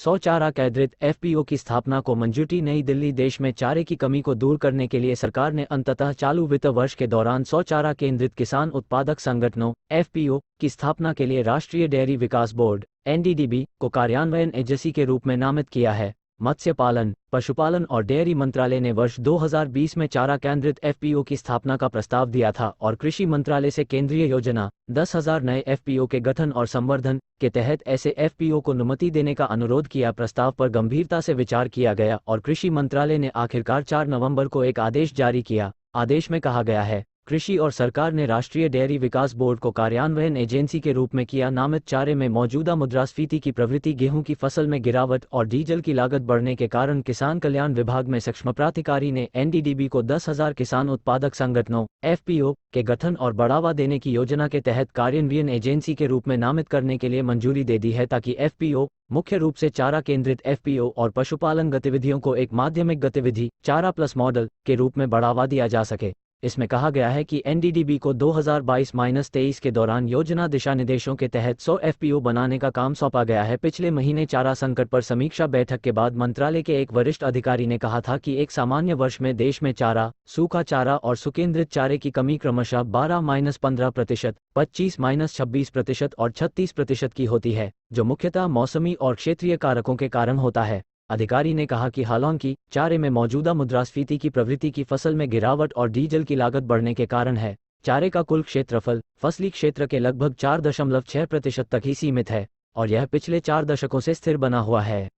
100 चारा केंद्रित एफपीओ की स्थापना को मंजूरी। नई दिल्ली। देश में चारे की कमी को दूर करने के लिए सरकार ने अंततः चालू वित्त वर्ष के दौरान 100 चारा केंद्रित किसान उत्पादक संगठनों एफपीओ की स्थापना के लिए राष्ट्रीय डेयरी विकास बोर्ड एनडीडीबी को कार्यान्वयन एजेंसी के रूप में नामित किया है। मत्स्य पालन, पशुपालन और डेयरी मंत्रालय ने वर्ष 2020 में चारा केंद्रित एफपीओ की स्थापना का प्रस्ताव दिया था और कृषि मंत्रालय से केंद्रीय योजना 10,000 नए एफपीओ के गठन और संवर्धन के तहत ऐसे एफपीओ को अनुमति देने का अनुरोध किया। प्रस्ताव पर गंभीरता से विचार किया गया और कृषि मंत्रालय ने आखिरकार 4 नवंबर को एक आदेश जारी किया। आदेश में कहा गया है, कृषि और सरकार ने राष्ट्रीय डेयरी विकास बोर्ड को कार्यान्वयन एजेंसी के रूप में किया नामित। चारे में मौजूदा मुद्रास्फीति की प्रवृत्ति, गेहूं की फसल में गिरावट और डीजल की लागत बढ़ने के कारण किसान कल्याण विभाग में सूक्ष्म प्राधिकारी ने एनडीडीबी को 10,000 किसान उत्पादक संगठनों एफपीओ के गठन और बढ़ावा देने की योजना के तहत कार्यान्वयन एजेंसी के रूप में नामित करने के लिए मंजूरी दे दी है, ताकि एफपीओ मुख्य रूप से चारा केंद्रित एफपीओ और पशुपालन गतिविधियों को एक माध्यमिक गतिविधि चारा प्लस मॉडल के रूप में बढ़ावा दिया जा सके। इसमें कहा गया है कि एनडीडीबी को 2022-23 के दौरान योजना दिशा निर्देशों के तहत 100 एफपीओ बनाने का काम सौंपा गया है। पिछले महीने चारा संकट पर समीक्षा बैठक के बाद मंत्रालय के एक वरिष्ठ अधिकारी ने कहा था कि एक सामान्य वर्ष में देश में चारा, सूखा चारा और सुकेंद्रित चारे की कमी क्रमशः 12-15%, 25-26% और 36% की होती है, जो मुख्यतः मौसमी और क्षेत्रीय कारकों के कारण होता है। अधिकारी ने कहा कि हालांकि चारे में मौजूदा मुद्रास्फीति की प्रवृत्ति की फसल में गिरावट और डीजल की लागत बढ़ने के कारण है, चारे का कुल क्षेत्रफल फसली क्षेत्र के लगभग 4.6% तक ही सीमित है और यह पिछले 4 दशकों से स्थिर बना हुआ है।